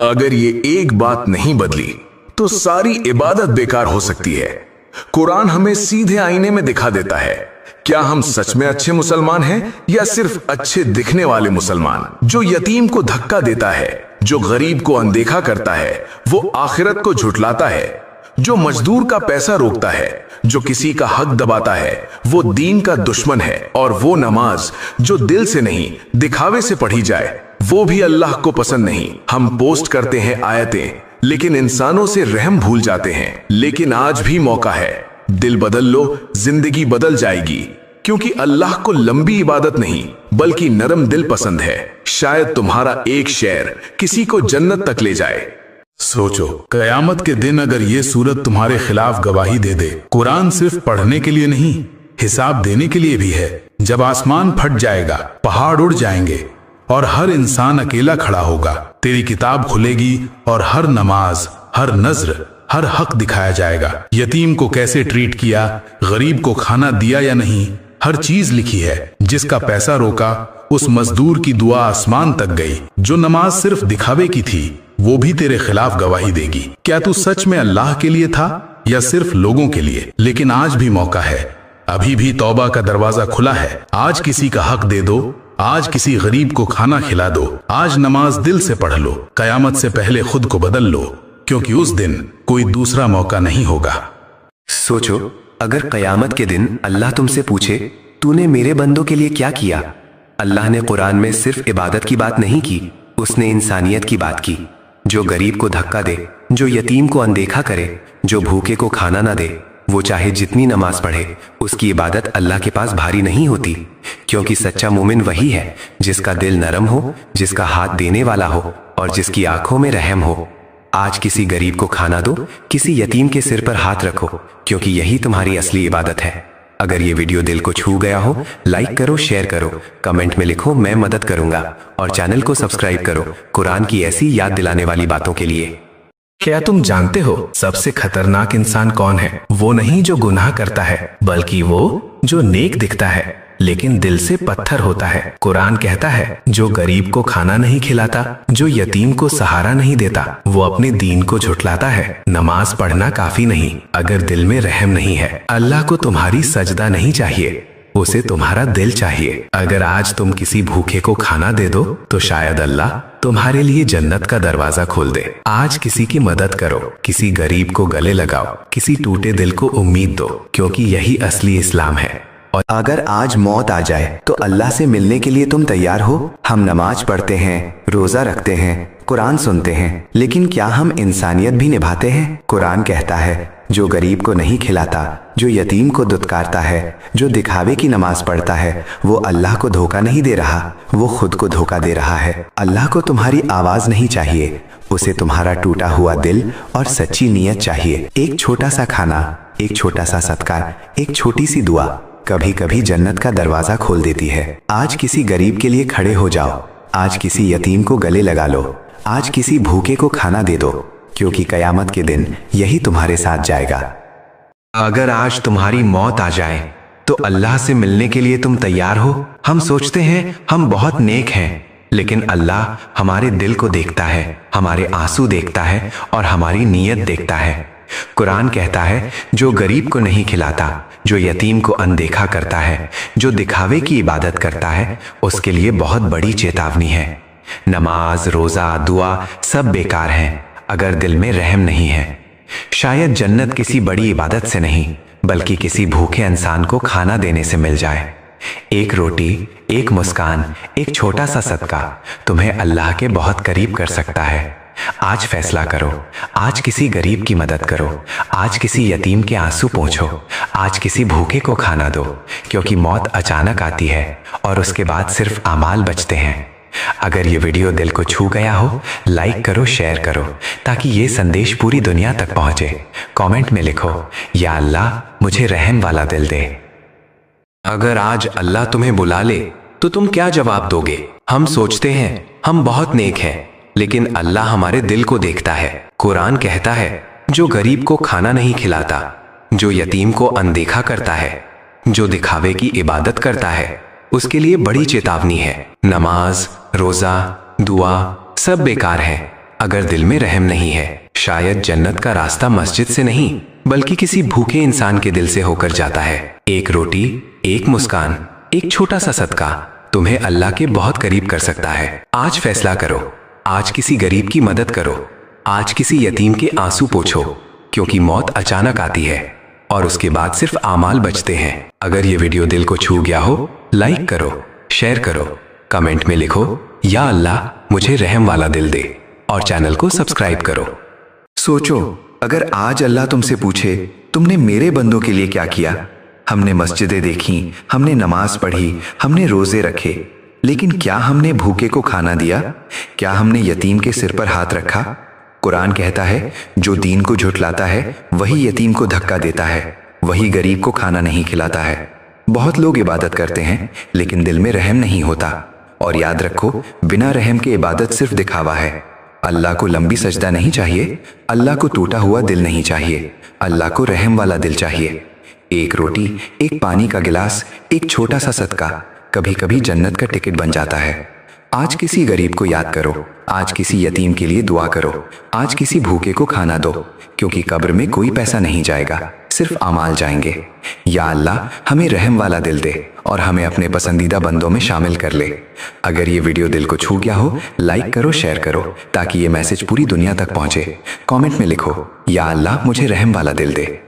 अगर ये एक बात नहीं बदली तो सारी इबादत बेकार हो सकती है। कुरान हमें सीधे आईने में दिखा देता है, क्या हम सच में अच्छे मुसलमान हैं या सिर्फ अच्छे दिखने वाले मुसलमान। जो यतीम को धक्का देता है, जो गरीब को अनदेखा करता है, वो आखिरत को झुठलाता है। जो मजदूर का पैसा रोकता है, जो किसी का हक दबाता है, वो दीन का दुश्मन है। और वो नमाज जो दिल से नहीं दिखावे से पढ़ी जाए, वो भी अल्लाह को पसंद नहीं। हम पोस्ट करते हैं आयतें, लेकिन इंसानों से रहम भूल जाते हैं। लेकिन आज भी मौका है, दिल बदल लो, जिंदगी बदल जाएगी। क्योंकि अल्लाह को लंबी इबादत नहीं बल्कि नरम दिल पसंद है। शायद तुम्हारा एक शेर किसी को जन्नत तक ले जाए। सोचो, कयामत के दिन अगर ये सूरत तुम्हारे खिलाफ गवाही दे दे। कुरान सिर्फ पढ़ने के लिए नहीं, हिसाब देने के लिए भी है। जब आसमान फट जाएगा, पहाड़ उड़ जाएंगे और हर इंसान अकेला खड़ा होगा, तेरी किताब खुलेगी और हर नमाज, हर नज्र, हर हक दिखाया जाएगा। यतीम को कैसे ट्रीट किया, गरीब को खाना दिया या नहीं, हर चीज लिखी है। जिसका पैसा रोका, उस मजदूर की दुआ आसमान तक गई। जो नमाज सिर्फ दिखावे की थी, वो भी तेरे खिलाफ गवाही देगी। क्या तू सच में अल्लाह के लिए था या सिर्फ लोगों के लिए? लेकिन आज भी मौका है, अभी भी तौबा का दरवाजा खुला है। आज किसी का हक दे दो, आज किसी गरीब को खाना खिला दो, आज नमाज दिल से पढ़ लो। कयामत से पहले खुद को बदल लो, क्योंकि उस दिन कोई दूसरा मौका नहीं होगा। सोचो, अगर कयामत के दिन अल्लाह तुमसे पूछे, तूने मेरे बंदों के लिए क्या किया? अल्लाह ने कुरान में सिर्फ इबादत की बात नहीं की, उसने इंसानियत की बात की। जो गरीब को धक्का दे, जो यतीम को अनदेखा करे, जो भूखे को खाना ना दे, वो चाहे जितनी नमाज पढ़े, उसकी इबादत अल्लाह के पास भारी नहीं होती। क्योंकि सच्चा मोमिन वही है जिसका दिल नरम हो, जिसका हाथ देने वाला हो और जिसकी आंखों में रहम हो। आज किसी गरीब को खाना दो, किसी यतीम के सिर पर हाथ रखो, क्योंकि यही तुम्हारी असली इबादत है। अगर ये वीडियो दिल को छू गया हो, लाइक करो, शेयर करो, कमेंट में लिखो मैं मदद करूंगा, और चैनल को सब्सक्राइब करो कुरान की ऐसी याद दिलाने वाली बातों के लिए। क्या तुम जानते हो सबसे खतरनाक इंसान कौन है? वो नहीं जो गुनाह करता है, बल्कि वो जो नेक दिखता है लेकिन दिल से पत्थर होता है। कुरान कहता है, जो गरीब को खाना नहीं खिलाता, जो यतीम को सहारा नहीं देता, वो अपने दीन को झुठलाता है। नमाज पढ़ना काफी नहीं अगर दिल में रहम नहीं है। अल्लाह को तुम्हारी सजदा नहीं चाहिए, उसे तुम्हारा दिल चाहिए। अगर आज तुम किसी भूखे को खाना दे दो, तो शायद अल्लाह तुम्हारे लिए जन्नत का दरवाजा खोल दे। आज किसी की मदद करो, किसी गरीब को गले लगाओ, किसी टूटे दिल को उम्मीद दो, क्योंकि यही असली इस्लाम है। और अगर आज मौत आ जाए तो अल्लाह से मिलने के लिए तुम तैयार हो? हम नमाज पढ़ते हैं, रोजा रखते हैं, कुरान सुनते हैं, लेकिन क्या हम इंसानियत भी निभाते हैं? कुरान कहता है, जो गरीब को नहीं खिलाता, जो यतीम को दुत्कारता है, जो दिखावे की नमाज पढ़ता है, वो अल्लाह को धोखा नहीं दे रहा, वो खुद को धोखा दे रहा है। अल्लाह को तुम्हारी आवाज नहीं चाहिए, उसे तुम्हारा टूटा हुआ दिल और सच्ची नीयत चाहिए। एक छोटा सा खाना, एक छोटा सा सत्कार, एक छोटी सी दुआ कभी कभी जन्नत का दरवाजा खोल देती है। आज किसी गरीब के लिए खड़े हो जाओ, आज किसी यतीम को गले लगा लो, आज किसी भूखे को खाना दे दो, क्योंकि कयामत के दिन यही तुम्हारे साथ जाएगा। अगर आज तुम्हारी मौत आ जाए तो अल्लाह से मिलने के लिए तुम तैयार हो? हम सोचते हैं हम बहुत नेक हैं, लेकिन अल्लाह हमारे दिल को देखता है, हमारे आंसू देखता है और हमारी नीयत देखता है। कुरान कहता है, जो गरीब को नहीं खिलाता, जो यतीम को अनदेखा करता है, जो दिखावे की इबादत करता है, उसके लिए बहुत बड़ी चेतावनी है। नमाज, रोजा, दुआ सब बेकार हैं अगर दिल में रहम नहीं है। शायद जन्नत किसी बड़ी इबादत से नहीं, बल्कि किसी भूखे इंसान को खाना देने से मिल जाए। एक रोटी, एक मुस्कान, एक छोटा सा सदका तुम्हें अल्लाह के बहुत करीब कर सकता है। आज फैसला करो, आज किसी गरीब की मदद करो, आज किसी यतीम के आंसू पोंछो, आज किसी भूखे को खाना दो, क्योंकि मौत अचानक आती है और उसके बाद सिर्फ अमाल बचते हैं। अगर ये वीडियो दिल को छू गया हो, लाइक करो, शेयर करो, ताकि ये संदेश पूरी दुनिया तक पहुंचे। कमेंट में लिखो, या अल्लाह मुझे रहम वाला दिल दे। अगर आज अल्लाह तुम्हें बुला ले तो तुम क्या जवाब दोगे? हम सोचते हैं हम बहुत नेक हैं, लेकिन अल्लाह हमारे दिल को देखता है। कुरान कहता है, जो गरीब को खाना नहीं खिलाता, जो यतीम को अनदेखा करता है, जो दिखावे की इबादत करता है, उसके लिए बड़ी चेतावनी है। नमाज, रोजा, दुआ सब बेकार है अगर दिल में रहम नहीं है, शायद जन्नत का रास्ता मस्जिद से नहीं बल्कि किसी भूखे इंसान के दिल से होकर जाता है। एक रोटी, एक मुस्कान, एक छोटा सा सदका तुम्हें अल्लाह के बहुत करीब कर सकता है। आज फैसला करो, आज किसी गरीब की मदद करो, आज किसी यतीम के आंसू पोंछो, क्योंकि मौत अचानक आती है और उसके बाद सिर्फ आमाल बचते हैं। अगर ये वीडियो दिल को छू गया हो, लाइक करो, शेयर करो, कमेंट में लिखो या अल्लाह मुझे रहम वाला दिल दे और चैनल को सब्सक्राइब करो। सोचो, अगर आज अल्लाह तुमसे पूछे तुमने मेरे बंदों के लिए क्या किया? हमने मस्जिदें देखी, हमने नमाज पढ़ी, हमने रोजे रखे, लेकिन क्या हमने भूखे को खाना दिया? क्या हमने यतीम के सिर पर हाथ रखा? कुरान कहता है, जो दीन को झुठलाता है वही यतीम को धक्का देता है, वही गरीब को खाना नहीं खिलाता है। बहुत लोग इबादत करते हैं लेकिन दिल में रहम नहीं होता। और याद रखो, बिना रहम के इबादत सिर्फ दिखावा है। अल्लाह को लंबी सजदा नहीं चाहिए, अल्लाह को टूटा हुआ दिल नहीं चाहिए, अल्लाह को रहम वाला दिल चाहिए। एक रोटी, एक पानी का गिलास, एक छोटा सा सदका कभी कभी जन्नत का टिकट बन जाता है। आज किसी गरीब को याद करो, आज किसी यतीम के लिए दुआ करो, आज किसी भूखे को खाना दो, क्योंकि कब्र में कोई पैसा नहीं जाएगा, सिर्फ अमाल जाएंगे। या अल्लाह हमें रहम वाला दिल दे और हमें अपने पसंदीदा बंदों में शामिल कर ले। अगर ये वीडियो दिल को छू गया हो, लाइक करो, शेयर करो, ताकि ये मैसेज पूरी दुनिया तक पहुंचे। कमेंट में लिखो, या अल्लाह मुझे रहम वाला दिल दे।